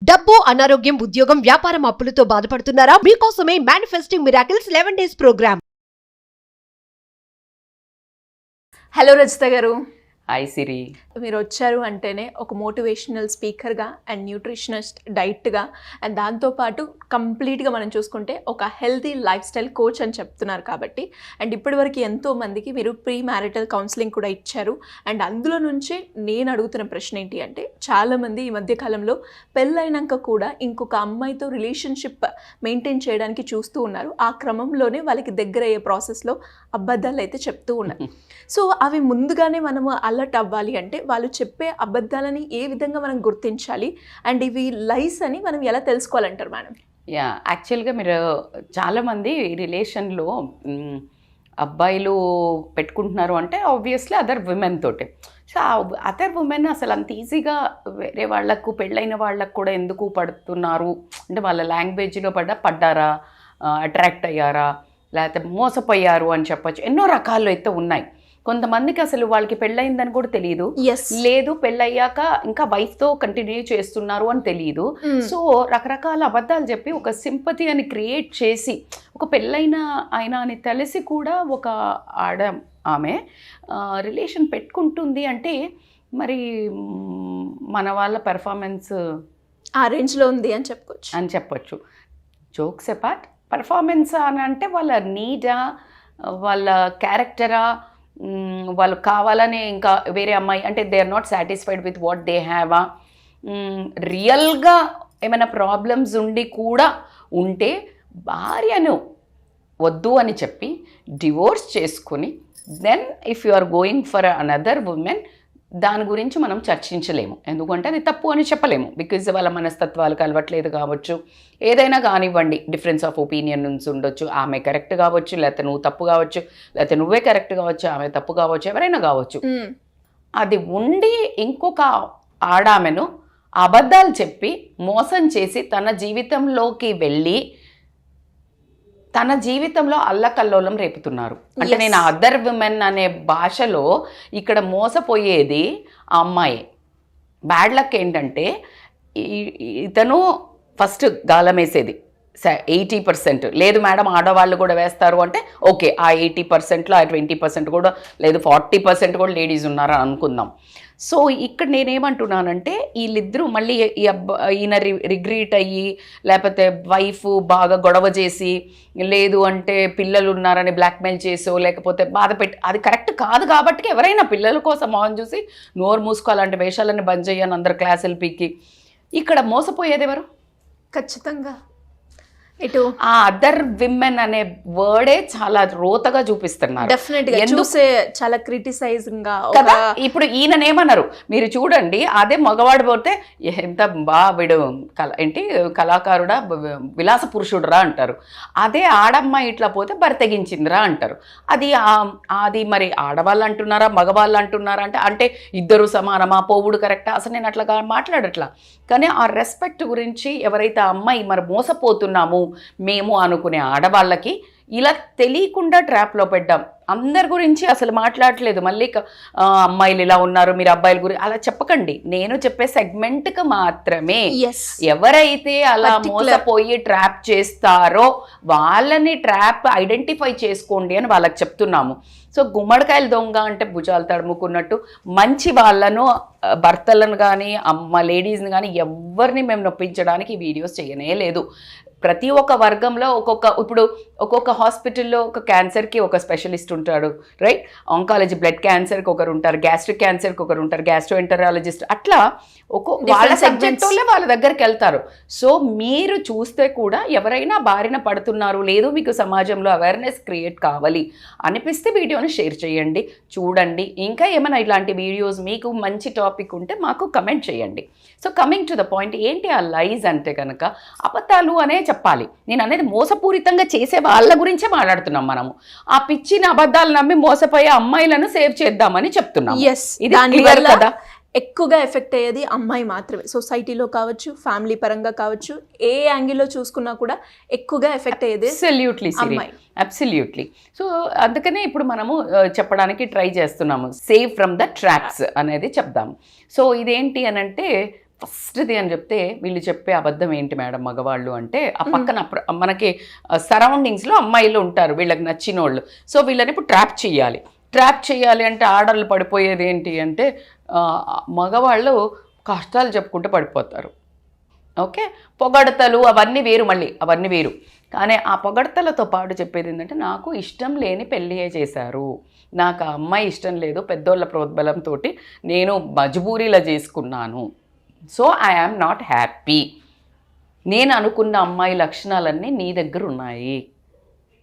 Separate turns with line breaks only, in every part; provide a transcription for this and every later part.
డబ్బు, అనారోగ్యం, ఉద్యోగం, వ్యాపారం, అప్పులతో బాధపడుతున్నారా? మీకోసమే manifesting miracles 11 days programme.
Hello Rajitha గారు.
హాయ్ సిరి.
మీరు వచ్చారు అంటేనే ఒక మోటివేషనల్ స్పీకర్గా అండ్ న్యూట్రిషనిస్ట్, డైట్గా అండ్ దాంతోపాటు కంప్లీట్గా మనం చూసుకుంటే ఒక హెల్తీ లైఫ్ స్టైల్ కోచ్ అని చెప్తున్నారు కాబట్టి అండ్ ఇప్పటివరకు ఎంతోమందికి మీరు ప్రీ మ్యారిటల్ కౌన్సిలింగ్ కూడా ఇచ్చారు. అండ్ అందులో నుంచే నేను అడుగుతున్న ప్రశ్న ఏంటి అంటే, చాలామంది ఈ మధ్యకాలంలో పెళ్ళైనాక కూడా ఇంకొక అమ్మాయితో రిలేషన్షిప్ మెయింటైన్ చేయడానికి చూస్తూ ఉన్నారు. ఆ క్రమంలోనే వాళ్ళకి దగ్గర అయ్యే ప్రాసెస్లో అబద్ధాలు అయితే చెప్తూ ఉన్నారు. సో అవి ముందుగానే మనము అలర్ట్ అవ్వాలి అంటే వాళ్ళు చెప్పే అబద్ధాలని ఏ విధంగా మనం గుర్తించాలి అండ్ ఇవి లైస్ అని మనం ఎలా తెలుసుకోవాలంటారు మేడం?
యాక్చువల్గా మీరు చాలామంది రిలేషన్లో అబ్బాయిలు పెట్టుకుంటున్నారు అంటే ఆబ్వియస్లీ అదర్ విమెన్ తోటి. సో అదర్ ఉమెన్ అసలు అంత ఈజీగా వేరే వాళ్ళకు, పెళ్ళైన వాళ్ళకు కూడా ఎందుకు పడుతున్నారు అంటే వాళ్ళ లాంగ్వేజ్లో పడ్డారా, అట్రాక్ట్ అయ్యారా, లేకపోతే మోసపోయారు అని చెప్పచ్చు. ఎన్నో రకాలు అయితే ఉన్నాయి. కొంతమందికి అసలు వాళ్ళకి పెళ్ళయిందని కూడా తెలియదు, లేదు పెళ్ళయ్యాక ఇంకా వైఫ్తో కంటిన్యూ చేస్తున్నారు అని తెలియదు. సో రకరకాల అబద్ధాలు చెప్పి ఒక సింపతి అని క్రియేట్ చేసి, ఒక పెళ్ళైన ఆయన అని తెలిసి కూడా ఒక ఆమె రిలేషన్ పెట్టుకుంటుంది అంటే మరి మన వాళ్ళ పెర్ఫార్మెన్స్
ఆ రేంజ్లో ఉంది అని
చెప్పొచ్చు. జోక్స్ అపార్ట్, పెర్ఫార్మెన్స్ అని అంటే వాళ్ళ నీడా, వాళ్ళ క్యారెక్టరా, వాళ్ళు కావాలని ఇంకా వేరే అమ్మాయి అంటే they are not satisfied with what they హ్యావా, రియల్గా ఏమైనా ప్రాబ్లమ్స్ ఉండి కూడా ఉంటే భార్యను వద్దు అని చెప్పి డివోర్స్ చేసుకుని then if you are going for another women, దాని గురించి మనం చర్చించలేము. ఎందుకంటే అది తప్పు అని చెప్పలేము. బికాజ్ వాళ్ళ మనస్తత్వాలు కలవట్లేదు కావచ్చు, ఏదైనా కానివ్వండి, డిఫరెన్స్ ఆఫ్ ఒపీనియన్స్ ఉండొచ్చు. ఆమె కరెక్ట్ కావచ్చు, లేకపోతే నువ్వు తప్పు కావచ్చు, లేకపోతే నువ్వే కరెక్ట్ కావచ్చు, ఆమె తప్పు కావచ్చు, ఎవరైనా కావచ్చు. అది ఉండి ఇంకొక ఆడామెను అబద్ధాలు చెప్పి మోసం చేసి తన జీవితంలోకి వెళ్ళి తన జీవితంలో అల్లకల్లోలం రేపుతున్నారు. అంటే నేను అదర్ విమెన్ అనే భాషలో ఇక్కడ మోసపోయేది ఆ అమ్మాయి. బ్యాడ్ లక్ ఏంటంటే ఇతను ఫస్ట్ గాలం వేసేది 80%. లేదు మేడం ఆడవాళ్ళు కూడా వేస్తారు అంటే ఓకే, ఆ 80%లో ఆ 20% కూడా లేదు, 40% కూడా లేడీస్ ఉన్నారని అనుకుందాం. సో ఇక్కడ నేనేమంటున్నానంటే వీళ్ళిద్దరూ మళ్ళీ ఈయన రిగ్రీట్ అయ్యి, లేకపోతే వైఫ్ బాగా గొడవ చేసి, లేదు అంటే పిల్లలు ఉన్నారని బ్లాక్మెయిల్ చేసో, లేకపోతే బాధ పెట్టి, అది కరెక్ట్ కాదు. కాబట్టి ఎవరైనా పిల్లల కోసం మొహం చూసి నోరు మూసుకో, అలాంటి వేషాలన్నీ బంద్ చేయని అందరు క్లాసులు పీకి. ఇక్కడ మోసపోయేది ఎవరు?
ఖచ్చితంగా
ఇటు ఆ అదర్ విమెన్ అనే వర్డే చాలా రోతగా చూపిస్తున్నారు.
డెఫినెట్గా చూసే చాలా క్రిటిసైజింగ్ గా
కదా. ఇప్పుడు ఈయననేమన్నారు మీరు చూడండి, అదే మగవాడు పోతే ఎంత వీడు కళాకారుడా, విలాస పురుషుడురా అంటారు. అదే ఆడమ్మాయి ఇట్లా పోతే బరితెగించిందిరా అంటారు. అది మరి ఆడవాళ్ళు అంటున్నారా, మగవాళ్ళు అంటున్నారా అంటే ఇద్దరు సమానమా, పోవుడు కరెక్టా? అసలు నేను అట్లా మాట్లాడట్లా. కానీ ఆ రెస్పెక్ట్ గురించి ఎవరైతే ఆ అమ్మాయి మరి మోసపోతున్నాము మేము అనుకునే ఆడవాళ్ళకి ఇలా తెలియకుండా ట్రాప్లో పెట్టాం. అందరి గురించి అసలు మాట్లాడట్లేదు. మళ్ళీ అమ్మాయిలు ఇలా ఉన్నారు, మీరు అబ్బాయిల గురించి అలా చెప్పకండి. నేను చెప్పే సెగ్మెంట్కి మాత్రమే. ఎవరైతే అలా మోసపోయి ట్రాప్ చేస్తారో వాళ్ళని ట్రాప్ ఐడెంటిఫై చేసుకోండి అని వాళ్ళకి చెప్తున్నాము. సో గుమ్మడికాయలు దొంగ అంటే భుజాలు తడుముకున్నట్టు మంచి వాళ్ళను, భర్తలను కానీ లేడీస్ని కానీ ఎవరిని మేము నొప్పించడానికి వీడియోస్ చేయనే లేదు. ప్రతి ఒక్క వర్గంలో ఒక్కొక్క హాస్పిటల్లో ఒక క్యాన్సర్కి ఒక స్పెషలిస్ట్ ఉంటాడు, రైట్? ఆంకాలజీ, బ్లడ్ క్యాన్సర్కి ఒకరు ఉంటారు, గ్యాస్ట్రిక్ క్యాన్సర్కి ఒకరు ఉంటారు, గ్యాస్ట్రోఎంటరాలజిస్ట్, అట్లా వాళ్ళ సబ్జెక్ట్ వాళ్ళ దగ్గరికి వెళ్తారు. సో మీరు చూస్తే కూడా ఎవరైనా బారిన పడుతున్నారు, లేదు మీకు సమాజంలో అవేర్నెస్ క్రియేట్ కావాలి అనిపిస్తే వీడియోని షేర్ చేయండి, చూడండి. ఇంకా ఏమైనా ఇలాంటి వీడియోస్ మీకు మంచి టాపిక్ ఉంటే మాకు కమెంట్ చేయండి. So coming to the point, ఏంటి ఆ లైజ్ అంటే కనుక అబద్ధాలు అనే చెప్పాలి. నేను అనేది మోసపూరితంగా చేసే వాళ్ళ గురించే మాట్లాడుతున్నాం. మనము ఆ పిచ్చిన అబద్ధాలు నమ్మి మోసపోయే అమ్మాయిలను సేవ్ చేద్దామని చెప్తున్నాం.
ఇది క్లియర్ కదా. ఎక్కువగా ఎఫెక్ట్ అయ్యేది అమ్మాయి మాత్రమే. సొసైటీలో కావచ్చు, ఫ్యామిలీ పరంగా కావచ్చు, ఏ యాంగిల్లో చూసుకున్నా కూడా ఎక్కువగా ఎఫెక్ట్ అయ్యేది అమ్మాయి.
అబ్సల్యూట్లీ. సో అందుకనే ఇప్పుడు మనము చెప్పడానికి ట్రై చేస్తున్నాము, సేవ్ ఫ్రమ్ ద ట్రాప్స్ అనేది చెప్దాము. సో ఇదేంటి అని అంటే, ఫస్ట్ది అని చెప్తే వీళ్ళు చెప్పే అబద్ధం ఏంటి మేడం మగవాళ్ళు అంటే, ఆ పక్కన మనకి సరౌండింగ్స్లో అమ్మాయిలు ఉంటారు వీళ్ళకి నచ్చిన వాళ్ళు. సో వీళ్ళని ఇప్పుడు ట్రాప్ చేయాలి అంటే ఆడళ్ళు పడిపోయేది ఏంటి అంటే, మగవాళ్ళు కష్టాలు చెప్పుకుంటూ పడిపోతారు. ఓకే, పొగడతలు అవన్నీ వేరు, మళ్ళీ అవన్నీ వేరు. కానీ ఆ పొగడతలతో పాటు చెప్పేది ఏంటంటే, నాకు ఇష్టం లేని పెళ్ళియే చేశారు, నాకు ఆ అమ్మాయి ఇష్టం లేదు, పెద్దోళ్ళ ప్రోద్బలంతో నేను మజ్బూరీలా చేసుకున్నాను, so I am not happy, నేను అనుకున్న అమ్మాయి లక్షణాలన్నీ నీ దగ్గర ఉన్నాయి,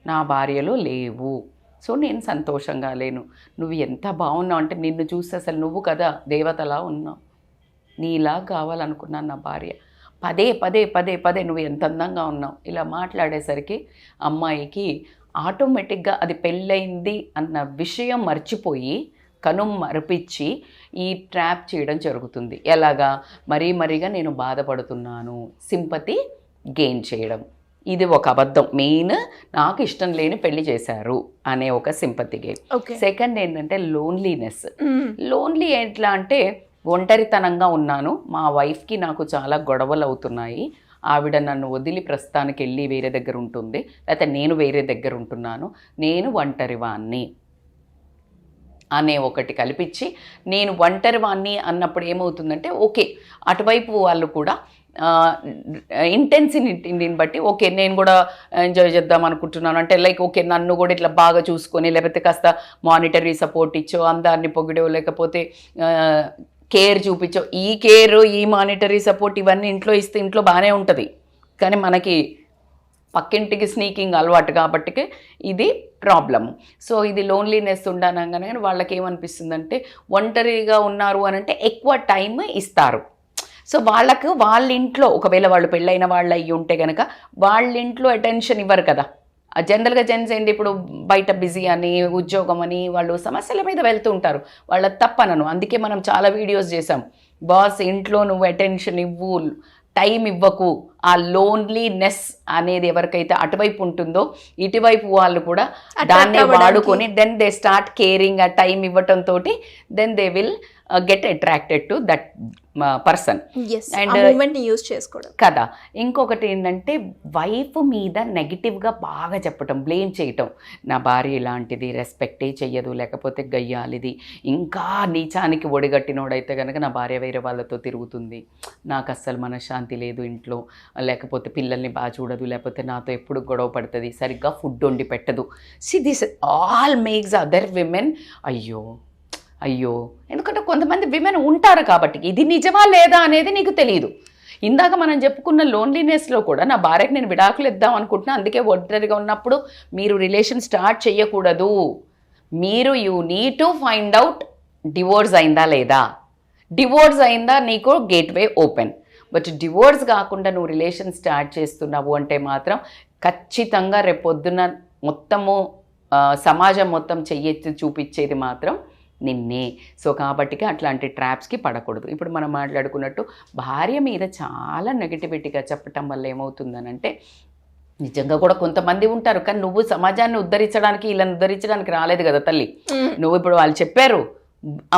నా భార్యలో లేవు, సో నేను సంతోషంగా లేను. నువ్వు ఎంత బాగున్నావు అంటే, నిన్ను చూస్తే అసలు నువ్వు కదా దేవతలా ఉన్నావు, నీలా కావాలనుకున్నాను నా భార్య, పదే పదే పదే పదే నువ్వు ఎంత అందంగా ఉన్నావు, ఇలా మాట్లాడేసరికి అమ్మాయికి ఆటోమేటిక్గా అది పెళ్ళయింది అన్న విషయం మర్చిపోయి మరిపించి ఈ ట్రాప్ చేయడం జరుగుతుంది. ఎలాగా? మరీగా నేను బాధపడుతున్నాను, సింపతి గెయిన్ చేయడం, ఇది ఒక అబద్ధం. మెయిన్ నాకు ఇష్టం లేని పెళ్లి చేశారు అనే ఒక సింపతి గెయిన్. సెకండ్ ఏంటంటే లోన్లీనెస్. లోన్లీ ఎట్లా అంటే, ఒంటరితనంగా ఉన్నాను, మా వైఫ్కి నాకు చాలా గొడవలు అవుతున్నాయి, ఆవిడ నన్ను వదిలి ప్రస్తుతానికి వెళ్ళి వేరే దగ్గర ఉంటుంది, లేకపోతే నేను వేరే దగ్గర ఉంటున్నాను, నేను ఒంటరివాణ్ణి అనే ఒకటి కల్పించి, నేను ఒంటరివాణ్ణి అన్నప్పుడు ఏమవుతుందంటే, ఓకే అటువైపు వాళ్ళు కూడా ఇంటెన్సిటీని బట్టి ఓకే నేను కూడా ఎంజాయ్ చేద్దాం అనుకుంటున్నాను అంటే, లైక్ ఓకే నన్ను కూడా ఇట్లా బాగా చూసుకొని, లేకపోతే కాస్త మానిటరీ సపోర్ట్ ఇచ్చో, అందరిని పొగిడో, లేకపోతే కేర్ చూపించో. ఈ కేర్, ఈ మానిటరీ సపోర్ట్ ఇవన్నీ ఇంట్లో ఇస్తే ఇంట్లో బాగానే ఉంటుంది, కానీ మనకి పక్కింటికి స్నీకింగ్ అలవాటు కాబట్టి ఇది ప్రాబ్లము. సో ఇది లోన్లీనెస్ ఉండనగానే వాళ్ళకి ఏమనిపిస్తుందంటే, ఒంటరిగా ఉన్నారు అని అంటే ఎక్కువ టైం ఇస్తారు. సో వాళ్ళకు వాళ్ళ ఇంట్లో, ఒకవేళ వాళ్ళు పెళ్ళైన వాళ్ళు అయ్యి ఉంటే కనుక వాళ్ళ ఇంట్లో అటెన్షన్ ఇవ్వరు కదా. జనరల్గా జెంట్స్ ఏంటి, ఇప్పుడు బయట బిజీ అని, ఉద్యోగం అని, వాళ్ళు సమస్యల మీద వెళ్తూ ఉంటారు, వాళ్ళ తప్పనను. అందుకే మనం చాలా వీడియోస్ చేసాం, బాస్ ఇంట్లో నువ్వు అటెన్షన్ ఇవ్వు, టైం ఇవ్వకు. ఆ లోన్లీనెస్ అనేది ఎవరికైతే అటువైపు ఉంటుందో, ఇటువైపు వాళ్ళు కూడా దాన్నే వాడుకొని దెన్ దే స్టార్ట్ కేరింగ్, ఆ టైం ఇవ్వటంతో then they will get attracted to that person
and use చేసుకోవడం
కదా. ఇంకొకటి ఏంటంటే, వైఫ్ మీద నెగిటివ్గా బాగా చెప్పటం, బ్లేమ్ చేయటం, నా భార్య ఇలాంటిది, రెస్పెక్టే చెయ్యదు, లేకపోతే గయ్యాలిది, ఇంకా నీచానికి ఒడిగట్టినోడైతే కనుక నా భార్య వేరే వాళ్ళతో తిరుగుతుంది, నాకు అస్సలు మనశ్శాంతి లేదు ఇంట్లో, లేకపోతే పిల్లల్ని బాగా చూడదు, లేకపోతే నాతో ఎప్పుడు గొడవ పడుతుంది, సరిగ్గా ఫుడ్ వండి పెట్టదు. See this all makes other women అయ్యో. ఎందుకంటే కొంతమంది విమెన్ ఉంటారు కాబట్టి ఇది నిజమా లేదా అనేది నీకు తెలియదు. ఇందాక మనం చెప్పుకున్న లోన్లీనెస్లో కూడా, నా భార్యకి నేను విడాకులు ఇద్దాం అనుకుంటున్నా, అందుకే ఒంటరిగా ఉన్నప్పుడు మీరు రిలేషన్ స్టార్ట్ చేయకూడదు. మీరు you need to find out divorce అయిందా లేదా. డివోర్స్ అయిందా నీకు గేట్వే ఓపెన్. బట్ డివోర్స్ కాకుండా నువ్వు రిలేషన్ స్టార్ట్ చేస్తున్నావు అంటే మాత్రం ఖచ్చితంగా రేపొద్దున మొత్తము సమాజం మొత్తం చెయ్యెత్తి చూపించేది మాత్రం నిన్నే. సో కాబట్టి అట్లాంటి ట్రాప్స్కి పడకూడదు. ఇప్పుడు మనం మాట్లాడుకున్నట్టు భార్య మీద చాలా నెగటివిటీగా చెప్పటం వల్ల ఏమవుతుందనంటే, నిజంగా కూడా కొంతమంది ఉంటారు, కానీ నువ్వు సమాజాన్ని ఉద్ధరించడానికి, ఇలా ఉద్ధరించడానికి రాలేదు కదా తల్లి. నువ్వు ఇప్పుడు వాళ్ళు చెప్పారు,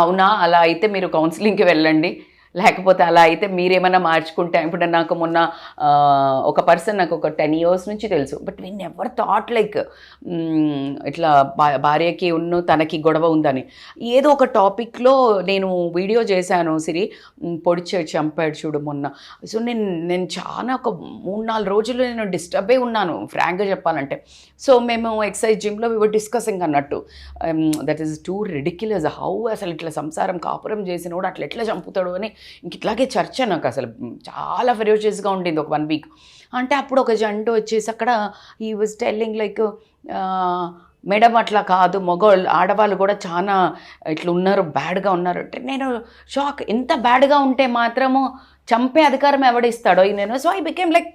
అవునా అలా అయితే మీరు కౌన్సిలింగ్కి వెళ్ళండి, లేకపోతే అలా అయితే మీరేమైనా మార్చుకుంటే. ఇప్పుడు నాకు మొన్న ఒక పర్సన్ నాకు ఒక 10 years నుంచి తెలుసు, but we never thought like ఇట్లా భార్యకి తనకి గొడవ ఉందని. ఏదో ఒక టాపిక్లో నేను వీడియో చేశాను, సిరి పొడిచాడు చంపాడు చూడు మొన్న. సో నేను చాలా ఒక 3-4 రోజులు నేను డిస్టర్బ్ అయి ఉన్నాను ఫ్రాంక్గా చెప్పాలంటే. సో మేము ఎక్సైజ్ జిమ్లో వి వర్ డిస్కసింగ్ అన్నట్టు, that is two ridiculous, how అసలు ఇట్లా సంసారం కాపురం చేసినోడు అట్లా ఎట్లా చంపుతాడు అని ఇంక ఇట్లాగే చర్చ. నాకు అసలు చాలా ఫెరోషియస్గా ఉండింది ఒక 1 week. అంటే అప్పుడు ఒక జంట వచ్చేసి అక్కడ ఈ వాజ్ టెల్లింగ్ లైక్, మేడం అట్లా కాదు, ఆడవాళ్ళు కూడా చాలా ఇట్లా ఉన్నారు, బ్యాడ్గా ఉన్నారు అంటే నేను షాక్. ఎంత బ్యాడ్గా ఉంటే మాత్రము చంపే అధికారం ఎవడిస్తాడో నేను. So I became like,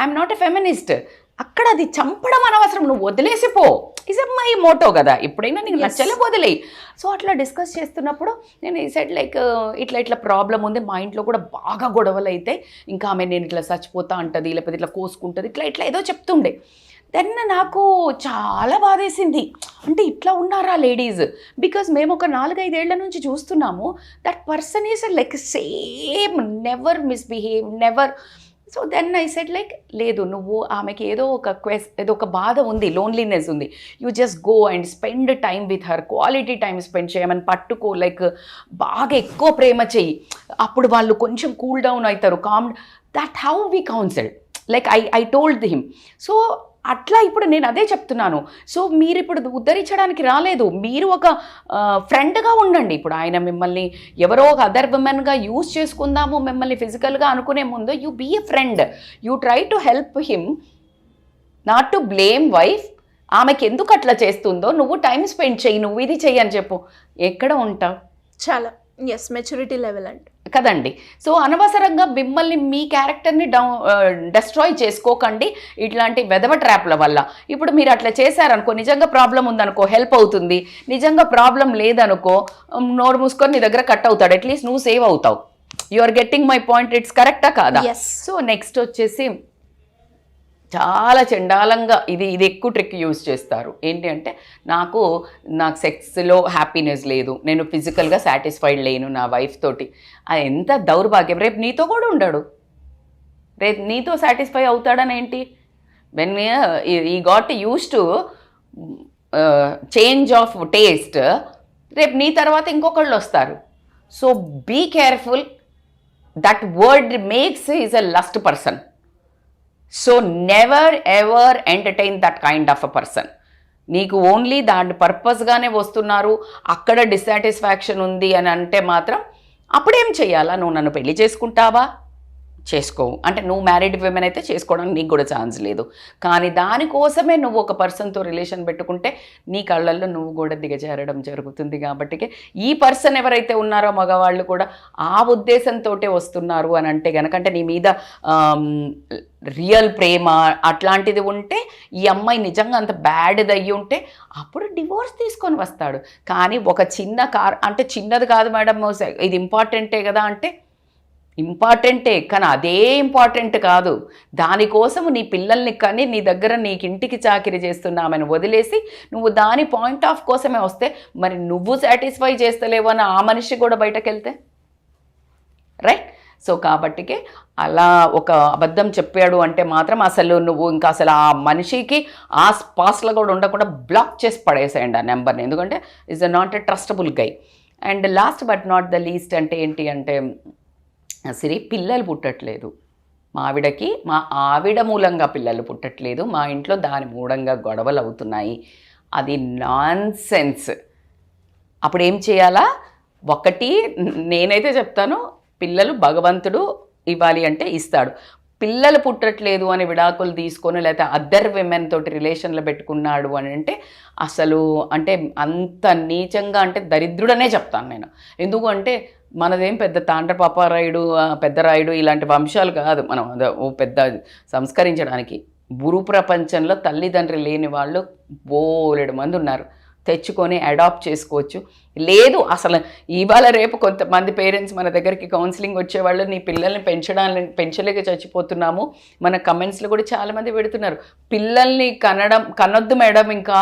I'm not a feminist. అక్కడ అది చంపడం అనవసరం, నువ్వు వదిలేసిపో, ఇస్ మై మోటో కదా, ఎప్పుడైనా నీకు నచ్చలే వదిలేయి. సో అట్లా డిస్కస్ చేస్తున్నప్పుడు నేను ఈ సైడ్ లైక్ ఇట్లా ప్రాబ్లం ఉంది, మా ఇంట్లో కూడా బాగా గొడవలు అయితే, ఇంకా ఆమె నేను ఇట్లా చచ్చిపోతా అంటది, లేకపోతే ఇట్లా కోసుకుంటుంది, ఇట్లా ఏదో చెప్తుండే. దెన్ నాకు చాలా బాధేసింది. అంటే ఇట్లా ఉన్నారా లేడీస్? బికాజ్ మేము ఒక 4-5 ఏళ్ల నుంచి చూస్తున్నాము that person is like same, never misbehave, never. So then I said like, లేదు, నువ్వు ఆమెకి ఏదో ఒక బాధ ఉంది, లోన్లీనెస్ ఉంది, you just go and spend time with her, quality time spend చేయమని పట్టుకో, లైక్ బాగా ఎక్కువ ప్రేమ చెయ్యి, అప్పుడు వాళ్ళు కొంచెం కూల్ డౌన్ అవుతారు, calm. That how we counsel, like I told him. So అట్లా ఇప్పుడు నేను అదే చెప్తున్నాను. సో మీరు ఇప్పుడు ఉద్ధరించడానికి రాలేదు, మీరు ఒక ఫ్రెండ్గా ఉండండి. ఇప్పుడు ఆయన మిమ్మల్ని ఎవరో ఒక అదర్ ఉమెన్గా యూజ్ చేసుకుందాము మిమ్మల్ని ఫిజికల్గా అనుకునే ముందు, you be a friend, you try to help him, not to blame wife. ఆమెకి ఎందుకు అట్లా చేస్తుందో నువ్వు టైం స్పెండ్ చెయ్యి, నువ్వు ఇది చెయ్యి అని చెప్పు. ఎక్కడ ఉంటావు?
చాలా మెచ్యూరిటీ లెవెల్ అంటే
కదండి. సో అనవసరంగా మిమ్మల్ని, మీ క్యారెక్టర్ని డెస్ట్రాయ్ చేసుకోకండి ఇట్లాంటి వెధవ ట్రాప్ల వల్ల. ఇప్పుడు మీరు అట్లా చేశారనుకో, నిజంగా ప్రాబ్లం ఉందనుకో హెల్ప్ అవుతుంది, నిజంగా ప్రాబ్లం లేదనుకో నోరు మూసుకొని నీ దగ్గర కట్ అవుతాడు, అట్లీస్ట్ నువ్వు సేవ్ అవుతావు. You are getting my point, it's కరెక్టా కాదా? సో నెక్స్ట్ వచ్చేసి చాలా చండాలంగా ఇది ఎక్కువ ట్రిక్ యూజ్ చేస్తారు. ఏంటి అంటే, నాకు సెక్స్లో హ్యాపీనెస్ లేదు, నేను ఫిజికల్గా సాటిస్ఫైడ్ లేను నా వైఫ్ తోటి. అది ఎంత దౌర్భాగ్యం. రేపు నీతో కూడా ఉండడు, రేపు నీతో సాటిస్ఫై అవుతాడని ఏంటి? When he got used to change of taste, రేపు నీ తర్వాత ఇంకొకళ్ళు వస్తారు. So be careful, that word makes is a lust person. So never ever entertain that kind of a person. నీకు ఓన్లీ దాని పర్పస్గానే వస్తున్నారు, అక్కడ డిస్సాటిస్ఫాక్షన్ ఉంది అని అంటే మాత్రం అప్పుడేం చెయ్యాలా? నువ్వు నన్ను పెళ్లి చేసుకుంటావా? చేసుకోవు. అంటే నువ్వు మ్యారీడ్ విమెన్ అయితే చేసుకోవడానికి నీకు కూడా ఛాన్స్ లేదు. కానీ దానికోసమే నువ్వు ఒక పర్సన్తో రిలేషన్ పెట్టుకుంటే నీ కళ్ళల్లో నువ్వు కూడా దిగజారడం జరుగుతుంది. కాబట్టి ఈ పర్సన్ ఎవరైతే ఉన్నారో మగవాళ్ళు కూడా ఆ ఉద్దేశంతో వస్తున్నారు అని అంటే కనుక, అంటే నీ మీద రియల్ ప్రేమ అట్లాంటిది ఉంటే, ఈ అమ్మాయి నిజంగా అంత బ్యాడ్ది అయ్యి ఉంటే అప్పుడు డివోర్స్ తీసుకొని వస్తాడు. కానీ ఒక చిన్న అంటే చిన్నది కాదు మేడం, ఇది ఇంపార్టెంటే కదా అంటే ఇంపార్టెంటే, కానీ అదే ఇంపార్టెంట్ కాదు. దానికోసం నీ పిల్లల్ని కానీ నీ దగ్గర నీకు ఇంటికి చాకిరీ చేస్తున్నామని వదిలేసి నువ్వు దాని పాయింట్ ఆఫ్ కోసమే వస్తే, మరి నువ్వు సాటిస్ఫై చేస్తలేవు అని ఆ మనిషి కూడా బయటకు వెళ్తే రైట్. సో కాబట్టికే అలా ఒక అబద్ధం చెప్పాడు అంటే మాత్రం అసలు నువ్వు ఇంకా అసలు ఆ మనిషికి ఆ పాస్లో కూడా ఉండకుండా బ్లాక్ చేసి పడేసేయండి ఆ నెంబర్ని. ఎందుకంటే is not a trustable guy. And last but not the least అంటే ఏంటి అంటే, సిరి పిల్లలు పుట్టట్లేదు మా ఆవిడకి, మా ఆవిడ మూలంగా పిల్లలు పుట్టట్లేదు, మా ఇంట్లో దాని మూలంగా గొడవలు అవుతున్నాయి. అది నాన్ సెన్స్. అప్పుడు ఏం చేయాలా? ఒకటి నేనైతే చెప్తాను, పిల్లలు భగవంతుడు ఇవ్వాలి అంటే ఇస్తాడు. పిల్లలు పుట్టట్లేదు అని విడాకులు తీసుకొని లేకపోతే అదర్ విమెన్ తోటి రిలేషన్లో పెట్టుకున్నాడు అని అంటే అసలు అంటే అంత నీచంగా, అంటే దరిద్రుడనే చెప్తాను నేను. ఎందుకంటే మనదేం పెద్ద తాండ్రపాపారాయుడు పెద్దరాయుడు ఇలాంటి వంశాలు కాదు. మనం పెద్ద సంస్కరించడానికి భూరు ప్రపంచంలో తల్లిదండ్రి లేని వాళ్ళు బోలెడు మంది ఉన్నారు. తెచ్చుకొని అడాప్ట్ చేసుకోవచ్చు. లేదు అసలు ఇవాళ రేపు కొంతమంది పేరెంట్స్ మన దగ్గరికి కౌన్సిలింగ్ వచ్చేవాళ్ళు, నీ పిల్లల్ని పెంచలేక చచ్చిపోతున్నాము, మన కమెంట్స్లో కూడా చాలామంది పెడుతున్నారు, పిల్లల్ని కనొద్దు మేడం, ఇంకా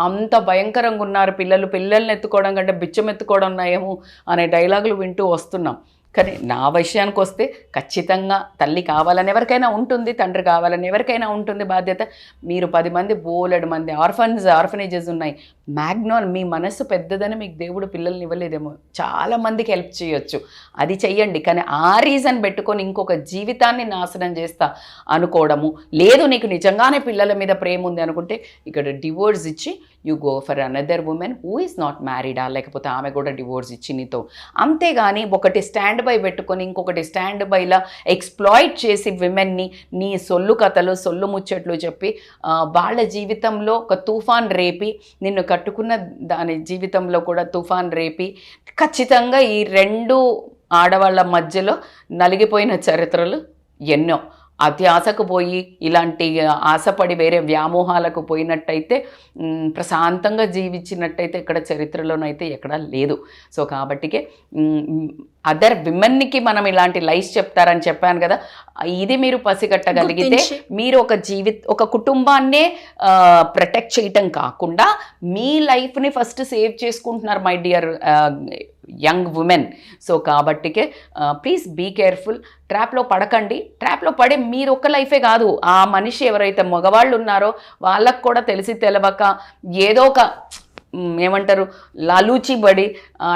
అంత భయంకరంగా ఉన్నారు పిల్లల్ని ఎత్తుకోవడం కంటే బిచ్చం ఎత్తుకోవడం నయము అనే డైలాగులు వింటూ వస్తున్నాం. కానీ నా విషయానికి వస్తే ఖచ్చితంగా తల్లి కావాలని ఎవరికైనా ఉంటుంది, తండ్రి కావాలని ఎవరికైనా ఉంటుంది బాధ్యత. మీరు 10 మంది బోలెడు మంది ఆర్ఫనేజెస్ ఉన్నాయి. మ్యాగ్నోన్ మీ మనస్సు పెద్దదని మీకు దేవుడు పిల్లల్ని ఇవ్వలేదేమో, చాలామందికి హెల్ప్ చేయొచ్చు, అది చెయ్యండి. కానీ ఆ రీజన్ పెట్టుకొని ఇంకొక జీవితాన్ని నాశనం చేస్తా అనుకోవడము లేదు. నీకు నిజంగానే పిల్లల మీద ప్రేమ ఉంది అనుకుంటే ఇక్కడ డివోర్స్ ఇచ్చి you go for another women who is not మ్యారీడా, లేకపోతే ఆమె కూడా డివోర్స్ ఇచ్చి నీతో. అంతేగాని ఒకటి స్టాండ్ బై పెట్టుకొని ఇంకొకటి స్టాండ్ బైలా ఎక్స్ప్లాయిట్ చేసి విమెన్ని నీ సొల్లు కథలు సొల్లు ముచ్చట్లు చెప్పి వాళ్ళ జీవితంలో ఒక తుఫాన్ రేపి, నిన్ను కట్టుకున్న దాని జీవితంలో కూడా తుఫాన్ రేపి, ఖచ్చితంగా ఈ 2 ఆడవాళ్ళ మధ్యలో నలిగిపోయిన చరిత్రలు ఎన్నో. అత్యాశకు పోయి ఇలాంటి ఆశపడి వేరే వ్యామోహాలకు పోయినట్టయితే, ప్రశాంతంగా జీవించినట్టయితే ఇక్కడ చరిత్రలోనైతే ఎక్కడా లేదు. సో కాబట్టికే అదర్ విమెన్కి మనం ఇలాంటి లైఫ్ చెప్తారని చెప్పాను కదా, ఇది మీరు పసిగట్టగలిగితే మీరు ఒక కుటుంబాన్నే ప్రొటెక్ట్ చేయటం కాకుండా మీ లైఫ్ని ఫస్ట్ సేవ్ చేసుకుంటున్నారు my dear young women. So కాబట్టికే ప్లీజ్ బీ కేర్ఫుల్, ట్రాప్లో పడకండి. ట్రాప్లో పడే మీరు ఒక్క లైఫే కాదు, ఆ మనిషి ఎవరైతే మగవాళ్ళు ఉన్నారో వాళ్ళకు కూడా తెలిసి తెలవక ఏదో ఒక ఏమంటారు లాలూచి పడి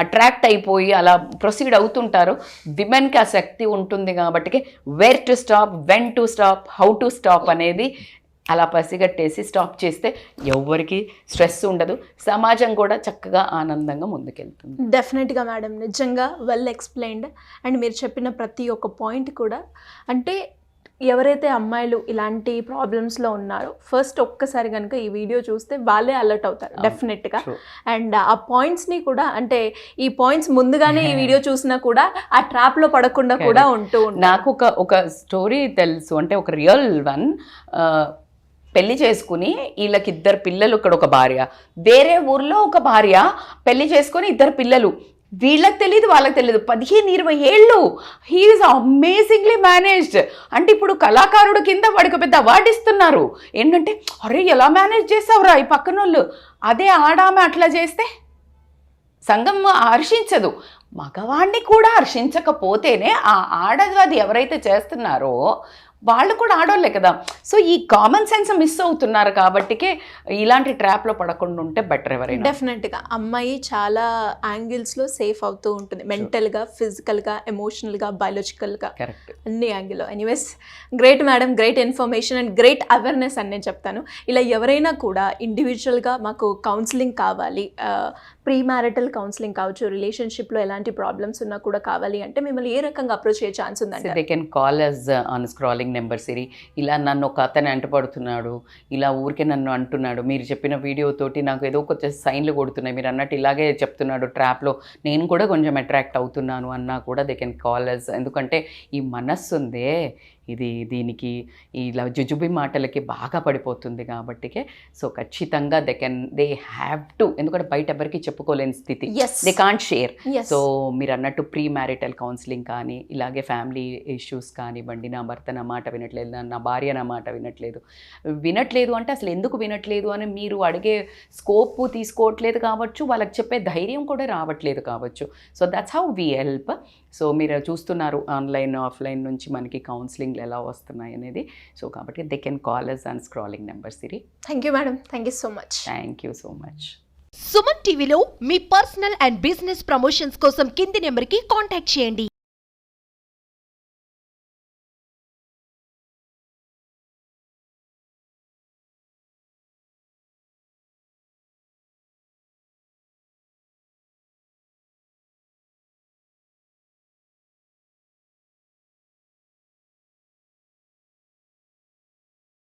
అట్రాక్ట్ అయిపోయి అలా ప్రొసీడ్ అవుతుంటారు. విమెన్కి ఆ శక్తి ఉంటుంది కాబట్టి where to stop, when to stop, how to stop అనేది అలా పసిగట్టేసి స్టాప్ చేస్తే ఎవరికి స్ట్రెస్ ఉండదు, సమాజం కూడా చక్కగా ఆనందంగా ముందుకెళ్తుంది.
డెఫినెట్గా మేడం, నిజంగా వెల్ ఎక్స్ప్లెయిన్డ్. అండ్ మీరు చెప్పిన ప్రతి ఒక్క పాయింట్ కూడా, అంటే ఎవరైతే అమ్మాయిలు ఇలాంటి ప్రాబ్లమ్స్లో ఉన్నారో ఫస్ట్ ఒక్కసారి కనుక ఈ వీడియో చూస్తే వాళ్ళే అలర్ట్ అవుతారు డెఫినెట్గా. అండ్ ఆ పాయింట్స్ని కూడా, అంటే ఈ పాయింట్స్ ముందుగానే ఈ వీడియో చూసినా కూడా ఆ ట్రాప్లో పడకుండా కూడా ఉంటూ ఉంటారు.
నాకు ఒక స్టోరీ తెలుసు, అంటే ఒక రియల్ వన్. పెళ్లి చేసుకుని వీళ్ళకి 2 పిల్లలు, ఇక్కడ ఒక భార్య, వేరే ఊర్లో ఒక భార్య పెళ్లి చేసుకుని 2 పిల్లలు. వీళ్ళకి తెలియదు, వాళ్ళకి తెలియదు, 15-20 ఏళ్ళు. He is amazingly managed. అంటే ఇప్పుడు కళాకారుడు కింద వాడికి పెద్ద అవార్డు ఇస్తున్నారు. ఏంటంటే అరే ఎలా మేనేజ్ చేసావురా ఈ పక్కన వాళ్ళు. అదే ఆడామె అట్లా చేస్తే సంఘం హర్షించదు. మగవాడిని కూడా హర్షించకపోతేనే ఆ ఆడది ఎవరైతే చేస్తున్నారో వాళ్ళు కూడా ఆడోళ్ళే కదా. సో ఈ కామన్ సెన్స్ మిస్ అవుతున్నారు కాబట్టికే ఇలాంటి ట్రాప్లో పడకుండా ఉంటే బెటర్ ఎవరైనా.
డెఫినెట్గా అమ్మాయి చాలా యాంగిల్స్లో సేఫ్ అవుతూ ఉంటుంది, మెంటల్గా, ఫిజికల్గా, ఎమోషనల్గా, బయాలజికల్గా,
కరెక్ట్,
అన్ని యాంగిల్లో. Anyways great madam, great information and great awareness అని నేను చెప్తాను. ఇలా ఎవరైనా కూడా ఇండివిజువల్గా మాకు కౌన్సిలింగ్ కావాలి, ప్రీ మ్యారిటల్ కౌన్సిలింగ్ కావచ్చు, రిలేషన్షిప్లో ఎలాంటి ప్రాబ్లమ్స్ ఉన్నా కూడా కావాలి అంటే మిమ్మల్ని ఏ రకంగా అప్రోచ్ అయ్యే ఛాన్స్ ఉందంటే?
They can call us on scrolling number సిరి. ఇలా నన్ను ఒక అతను అంటపడుతున్నాడు, ఇలా ఊరికే నన్ను అంటున్నాడు, మీరు చెప్పిన వీడియోతోటి నాకు ఏదో కొంచెం సైన్లు కొడుతున్నాయి, మీరు అన్నట్టు ఇలాగే చెప్తున్నాడు ట్రాప్లో నేను కూడా కొంచెం అట్రాక్ట్ అవుతున్నాను అన్నా కూడా దే కెన్ కాల్ అస్. ఎందుకంటే ఈ మనస్సు ఉందే దీనికి ఇలా జుజుబి మాటలకి బాగా పడిపోతుంది కాబట్టికే. సో ఖచ్చితంగా దే హ్యావ్ టు, ఎందుకంటే బయట ఎవరికి చెప్పుకోలేని స్థితి, దే కాంట్ షేర్. సో మీరు అన్నట్టు ప్రీ మ్యారిటల్ కౌన్సిలింగ్ కానీ, ఇలాగే ఫ్యామిలీ ఇష్యూస్ కానివ్వండి, నా భర్త నా మాట వినట్లేదు, నా భార్య నా మాట వినట్లేదు అంటే అసలు ఎందుకు వినట్లేదు అని మీరు అడిగే స్కోప్ తీసుకోవట్లేదు కావచ్చు, వాళ్ళకి చెప్పే ధైర్యం కూడా రావట్లేదు కావచ్చు. So that's how we help. So మీరు చూస్తున్నారు ఆన్లైన్ ఆఫ్లైన్ నుంచి మనకి కౌన్సిలింగ్లు ఎలా వస్తున్నాయి అనేది. సో కాబట్టి they can call us on scrolling number Siri.
Thank you madam, thank you so much.
Thank you so much.
Suman టీవీలో మీ పర్సనల్ అండ్ బిజినెస్ ప్రమోషన్స్ కోసం కింది నెంబర్కి కాంటాక్ట్ చేయండి.